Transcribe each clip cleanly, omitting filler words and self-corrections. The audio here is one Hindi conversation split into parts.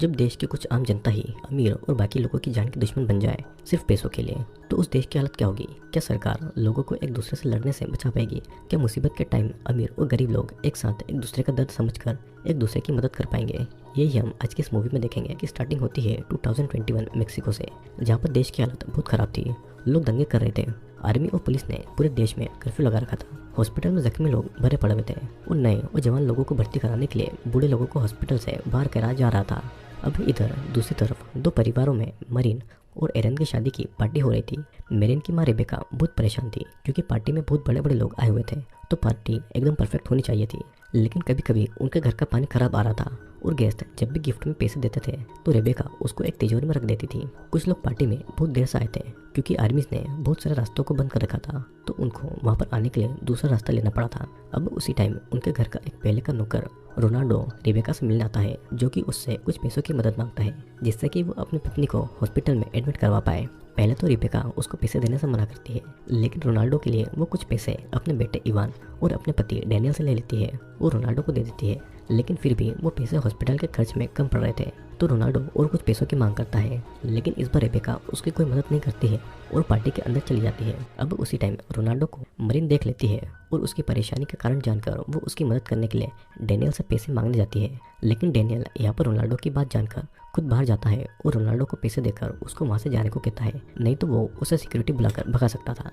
जब देश के कुछ आम जनता ही अमीर और बाकी लोगों की जान की दुश्मन बन जाए सिर्फ पैसों के लिए, तो उस देश की हालत क्या होगी। क्या सरकार लोगों को एक दूसरे से लड़ने से बचा पाएगी। क्या मुसीबत के टाइम अमीर और गरीब लोग एक साथ एक दूसरे का दर्द समझकर एक दूसरे की मदद कर पाएंगे। यही हम आज की इस मूवी में देखेंगे कि स्टार्टिंग होती है 2021 मेक्सिको से, जहाँ पर देश की हालत बहुत खराब थी। लोग दंगे कर रहे थे। आर्मी और पुलिस ने पूरे देश में कर्फ्यू लगा रखा था। हॉस्पिटल में जख्मी लोग भरे पड़े हुए थे और नए और जवान लोगों को भर्ती कराने के लिए बूढ़े लोगों को हॉस्पिटल से बाहर कराया जा रहा था। अब इधर दूसरी तरफ दो परिवारों में मरीन और एरन की शादी की पार्टी हो रही थी। मेरिन की माँ रेबेका बहुत परेशान थी क्योंकि पार्टी में बहुत बड़े बड़े लोग आए हुए थे, तो पार्टी एकदम परफेक्ट होनी चाहिए थी। लेकिन कभी कभी उनके घर का पानी खराब आ रहा था और गेस्ट जब भी गिफ्ट में पैसे देते थे तो रेबेका उसको एक तिजोरी में रख देती थी। कुछ लोग पार्टी में बहुत देर से आए थे क्योंकि आर्मी ने बहुत सारे रास्तों को बंद कर रखा था, तो उनको वहां पर आने के लिए दूसरा रास्ता लेना पड़ा था। अब उसी टाइम उनके घर का एक पहले का नौकर रोनाल्डो रेबेका से मिलने आता है, जो कि उससे कुछ पैसों की मदद मांगता है जिससे कि वो अपनी पत्नी को हॉस्पिटल में एडमिट करवा पाए। पहले तो रेबेका उसको पैसे देने से मना करती है, लेकिन रोनाल्डो के लिए वो कुछ पैसे अपने बेटे इवान और अपने पति डैनियल से ले लेती है और रोनाल्डो को दे देती है। लेकिन फिर भी वो पैसे हॉस्पिटल के खर्च में कम पड़ रहे थे, तो रोनाल्डो और कुछ पैसों की मांग करता है। लेकिन इस बार रेबेका उसकी कोई मदद नहीं करती है और पार्टी के अंदर चली जाती है। अब उसी टाइम रोनाल्डो को मरीन देख लेती है और उसकी परेशानी का कारण जानकर वो उसकी मदद करने के लिए डैनियल से पैसे मांगने जाती है। लेकिन डैनियल यहाँ पर रोनाल्डो की बात जानकर खुद बाहर जाता है और रोनाल्डो को पैसे देकर उसको वहाँ से जाने को कहता है, नहीं तो वो उसे सिक्योरिटी बुलाकर भगा सकता था।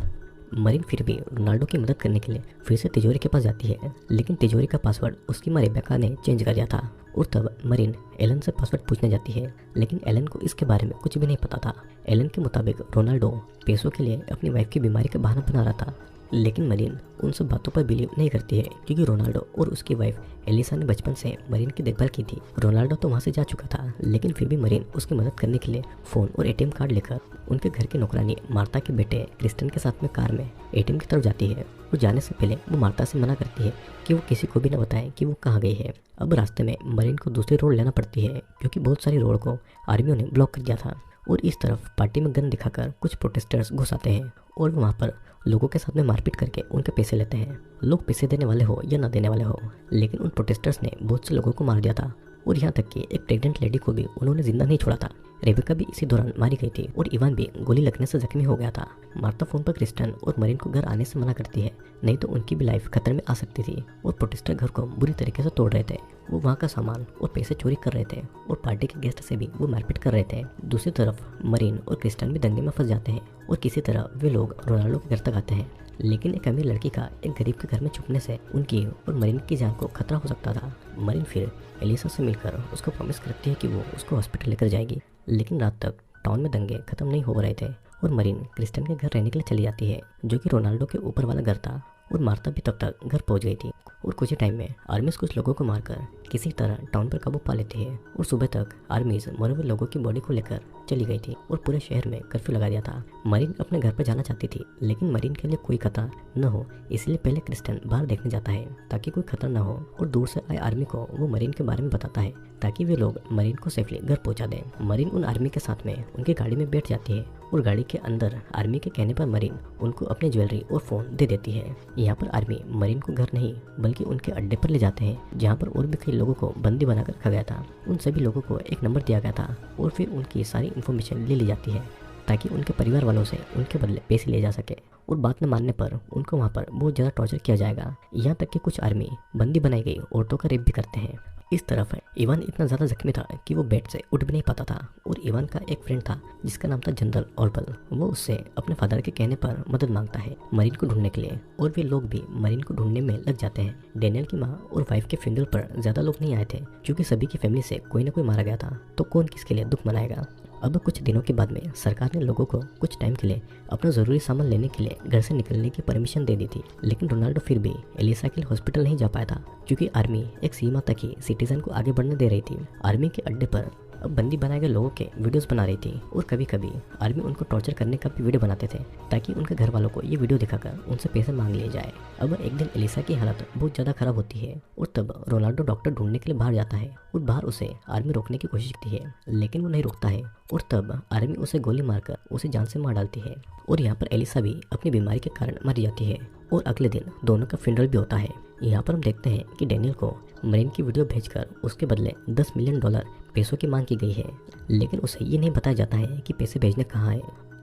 मरीन फिर भी रोनाल्डो की मदद करने के लिए फिर से तिजोरी के पास जाती है, लेकिन तिजोरी का पासवर्ड उसकी माँ रेबेका ने चेंज कर दिया था। और तब मरीन एलन से पासवर्ड पूछने जाती है, लेकिन एलन को इसके बारे में कुछ भी नहीं पता था। एलन के मुताबिक रोनाल्डो पैसों के लिए अपनी वाइफ की बीमारी का बहाना बना रहा था, लेकिन मरीन उन सब बातों पर बिलीव नहीं करती है क्योंकि रोनाल्डो और उसकी वाइफ एलिसा ने बचपन से मरीन की देखभाल की थी। रोनाल्डो तो वहाँ से जा चुका था, लेकिन फिर भी मरीन उसकी मदद करने के लिए फ़ोन और एटीएम कार्ड लेकर उनके घर की नौकरानी मार्ता के बेटे क्रिस्टन के साथ में कार में एटीएम की तरफ जाती है। और जाने से पहले वो मार्ता से मना करती है कि वो किसी को भी न बताए कि वो कहाँ गई है। अब रास्ते में मरीन को दूसरी रोड लेना पड़ती है क्योंकि बहुत सारी रोड को आर्मियों ने ब्लॉक कर दिया था। और इस तरफ पार्टी में गन दिखाकर कुछ प्रोटेस्टर्स घुस आते हैं और वहाँ पर लोगों के साथ में मारपीट करके उनके पैसे लेते हैं। लोग पैसे देने वाले हो या ना देने वाले हो, लेकिन उन प्रोटेस्टर्स ने बहुत से लोगों को मार दिया था और यहाँ तक कि एक प्रेग्नेंट लेडी को भी उन्होंने जिंदा नहीं छोड़ा था। रेबेका भी इसी दौरान मारी गई थी और इवान भी गोली लगने से जख्मी हो गया था। मार्ता फोन पर क्रिस्टन और मरीन को घर आने से मना करती है, नहीं तो उनकी भी लाइफ खतरे में आ सकती थी। और प्रोटेस्टर घर को बुरी तरीके से तोड़ रहे थे। वो वहाँ का सामान और पैसे चोरी कर रहे थे और पार्टी के गेस्ट से भी वो मारपीट कर रहे थे। दूसरी तरफ मरीन और क्रिस्टन भी दंगे में फंस जाते हैं और किसी तरह वे लोग रोनाल्डो के घर तक आते हैं। लेकिन एक अमीर लड़की का एक गरीब के घर में छुपने से उनकी और मरीन की जान को खतरा हो सकता था। मरीन फिर एलिसा से मिलकर उसको प्रॉमिस करती है कि वो उसको हॉस्पिटल लेकर जाएगी। लेकिन रात तक टाउन में दंगे खत्म नहीं हो रहे थे और मरीन क्रिस्टन के घर रहने के लिए चली जाती है, जो कि रोनाल्डो के ऊपर वाला घर था। और मार्ता भी तब तक घर पहुंच गई थी और कुछ ही टाइम में आर्मीज कुछ लोगों को मारकर किसी तरह टाउन पर काबू पा लेती है। और सुबह तक आर्मीज मरे हुए लोगों की बॉडी को लेकर चली गई थी और पूरे शहर में कर्फ्यू लगा दिया था। मरीन अपने घर पर जाना चाहती थी, लेकिन मरीन के लिए कोई खतरा न हो इसलिए पहले क्रिस्टन बाहर देखने जाता है ताकि कोई खतरा न हो। और दूर से आए आर्मी को वो मरीन के बारे में बताता है ताकि वे लोग मरीन को सेफली घर पहुंचा दें। मरीन उन आर्मी के साथ में उनकी गाड़ी में बैठ जाती है और गाड़ी के अंदर आर्मी के कहने पर मरीन उनको अपनी ज्वेलरी और फोन दे देती है। यहाँ पर आर्मी मरीन को घर नहीं बल्कि उनके अड्डे पर ले जाते हैं, जहाँ पर और भी कई लोगों को बंदी बनाकर रखा गया था। उन सभी लोगों को एक नंबर दिया गया था और फिर उनकी सारी इन्फॉर्मेशन ले ली जाती है ताकि उनके परिवार वालों से उनके बदले पैसे ले जा सके। और बात न मानने पर उनको वहाँ पर बहुत ज़्यादा टॉर्चर किया जाएगा। यहाँ तक कि कुछ आर्मी बंदी बनाई गई औरतों का रेप भी करते हैं। इस तरफ इवान इतना ज़्यादा जख्मी था कि वो बेड से उठ भी नहीं पाता था। और इवान का एक फ्रेंड था जिसका नाम था जनरल ऑर्बल। वो उससे अपने फादर के कहने पर मदद मांगता है मरीन को ढूंढने के लिए, और वे लोग भी मरीन को ढूंढने में लग जाते हैं। डैनियल की माँ और वाइफ के फ्यूनरल पर ज़्यादा लोग नहीं आए थे क्योंकि सभी की फैमिली से कोई ना कोई मारा गया था, तो कौन किसके लिए दुख मनाएगा। अब कुछ दिनों के बाद में सरकार ने लोगों को कुछ टाइम के लिए अपना ज़रूरी सामान लेने के लिए घर से निकलने की परमिशन दे दी थी। लेकिन रोनाल्डो फिर भी एलिसा के लिए हॉस्पिटल नहीं जा पाया था क्योंकि आर्मी एक सीमा तक ही सिटीजन को आगे बढ़ने दे रही थी। आर्मी के अड्डे पर अब बंदी बनाए गए लोगों के वीडियोस बना रही थी और कभी कभी आर्मी उनको टॉर्चर करने का भी वीडियो बनाते थे ताकि उनके घर वालों को ये वीडियो दिखाकर उनसे पैसे मांग लिए जाए। अब एक दिन एलिसा की हालत बहुत ज़्यादा खराब होती है और तब रोनाल्डो डॉक्टर ढूंढने के लिए बाहर जाता है और बाहर उसे आर्मी रोकने की कोशिश करती है, लेकिन वो नहीं रुकता है और तब आर्मी उसे गोली मारकर उसे जान से मार डालती है। और यहाँ पर एलिसा भी अपनी बीमारी के कारण मर जाती है और अगले दिन दोनों का फ्यूनरल भी होता है। यहाँ पर हम देखते हैं कि डैनियल को मरीन की वीडियो भेजकर उसके बदले $10 मिलियन पैसों की मांग की गई है, लेकिन उसे ये नहीं बताया जाता है कि पैसे भेजने कहाँ है।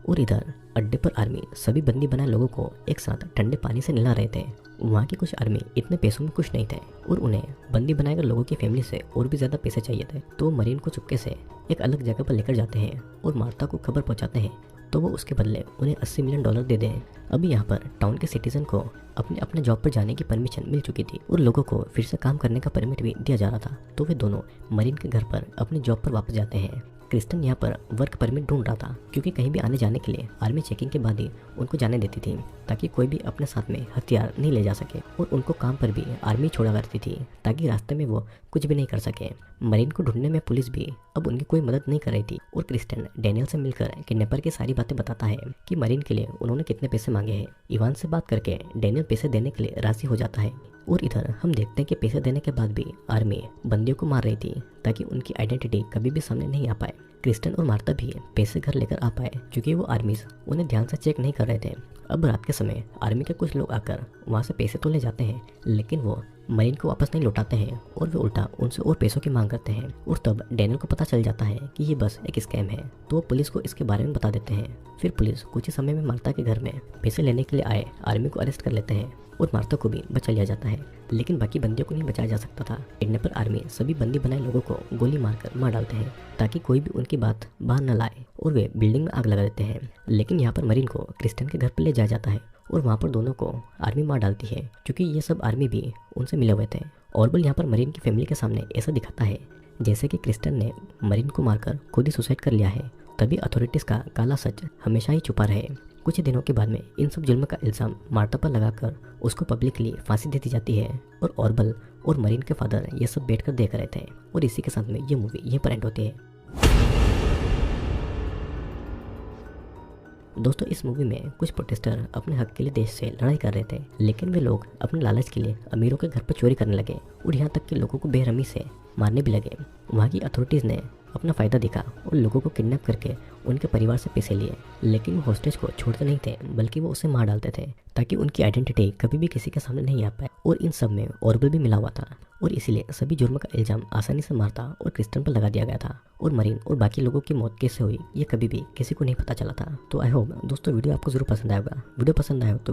और इधर अड्डे पर आर्मी सभी बंदी बनाए लोगों को एक साथ ठंडे पानी से नहला रहे थे। वहाँ की कुछ आर्मी इतने पैसों में खुश नहीं थे और उन्हें बंदी बनाए गए लोगों की फैमिली से और भी ज्यादा पैसे चाहिए थे। तो वो मरीन को चुपके से एक अलग जगह पर लेकर जाते हैं और मार्ता को खबर पहुंचाते हैं, तो वो उसके बदले उन्हें $80 मिलियन दे दें। अभी यहाँ पर टाउन के सिटीजन को अपने अपने जॉब पर जाने की परमिशन मिल चुकी थी और लोगों को फिर से काम करने का परमिट भी दिया जा रहा था। तो वे दोनों मरीन के घर पर अपनी जॉब पर वापस जाते हैं। क्रिस्टन यहाँ पर वर्क परमिट ढूंढ रहा था, क्योंकि कहीं भी आने जाने के लिए आर्मी चेकिंग के बाद ही उनको जाने देती थी, ताकि कोई भी अपने साथ में हथियार नहीं ले जा सके। और उनको काम पर भी आर्मी छोड़ा करती थी, ताकि रास्ते में वो कुछ भी नहीं कर सके। मरीन को ढूंढने में पुलिस भी अब उनकी कोई मदद नहीं कर रही थी और क्रिस्टन डैनियल से मिलकर किडनैपर की सारी बातें बताता है कि मरीन के लिए उन्होंने कितने पैसे मांगे हैं। इवान से बात करके डैनियल पैसे देने के लिए राजी हो जाता है। और इधर हम देखते हैं कि पैसे देने के बाद भी आर्मी बंदियों को मार रही थी, ताकि उनकी आइडेंटिटी कभी भी सामने नहीं आ पाए। क्रिस्टन और मार्ता भी पैसे घर लेकर आ पाए, क्योंकि वो आर्मीज उन्हें ध्यान से चेक नहीं कर रहे थे। अब रात के समय आर्मी के कुछ लोग आकर वहाँ से पैसे तो ले जाते हैं, लेकिन वो मरीन को वापस नहीं लौटाते हैं और वे उल्टा उनसे और पैसों की मांग करते हैं। और तब डैनियल को पता चल जाता है कि ये बस एक स्कैम है, तो वो पुलिस को इसके बारे में बता देते हैं। फिर पुलिस कुछ ही समय में मार्ता के घर में पैसे लेने के लिए आए आर्मी को अरेस्ट कर लेते हैं और मार्ता को भी बचा लिया जाता है, लेकिन बाकी बंदियों को नहीं बचाया जा सकता था। किडनैपर आर्मी सभी बंदी बनाए लोगों को गोली मारकर मार डालते हैं, ताकि कोई भी उनकी बात बाहर न लाए, और वे बिल्डिंग में आग लगा देते हैं। लेकिन यहाँ पर मरीन को क्रिस्टन के घर पर ले जाया जाता है और वहाँ पर दोनों को आर्मी मार डालती है, क्योंकि ये सब आर्मी भी उनसे मिले हुए थे। ऑर्बल यहाँ पर मरीन की फैमिली के सामने ऐसा दिखाता है जैसे कि क्रिस्टन ने मरीन को मारकर खुद ही सुसाइड कर लिया है, तभी अथॉरिटीज का काला सच हमेशा ही छुपा रहे। कुछ दिनों के बाद में इन सब जुल्म का इल्जाम मार्ता पर लगाकर उसको पब्लिकली फांसी दे दी जाती है, और ऑर्बल और मरीन के फादर ये सब बैठकर देख रहे थे। और इसी के साथ में ये मूवी यहीं पर एंड होती है। दोस्तों, इस मूवी में कुछ प्रोटेस्टर अपने हक के लिए देश से लड़ाई कर रहे थे, लेकिन वे लोग अपने लालच के लिए अमीरों के घर पर चोरी करने लगे और यहाँ तक कि लोगों को बेरहमी से मारने भी लगे। वहाँ की अथॉरिटीज़ ने अपना फ़ायदा देखा और लोगों को किडनैप करके उनके परिवार से पैसे लिए, लेकिन वो हॉस्टेज को छोड़ते नहीं थे, बल्कि वो उसे मार डालते थे, ताकि उनकी आइडेंटिटी कभी भी किसी के सामने नहीं आ पाए। और इन सब में ऑर्बल भी मिला हुआ था, और इसीलिए सभी जुर्म का इल्जाम आसानी से मार्ता और क्रिस्टन पर लगा दिया गया था। और मरीन और बाकी लोगों की मौत कैसे हुई ये कभी भी किसी को नहीं पता चला था। तो आई होप दोस्तों वीडियो आपको जरूर पसंद आएगा। वीडियो पसंद आए तो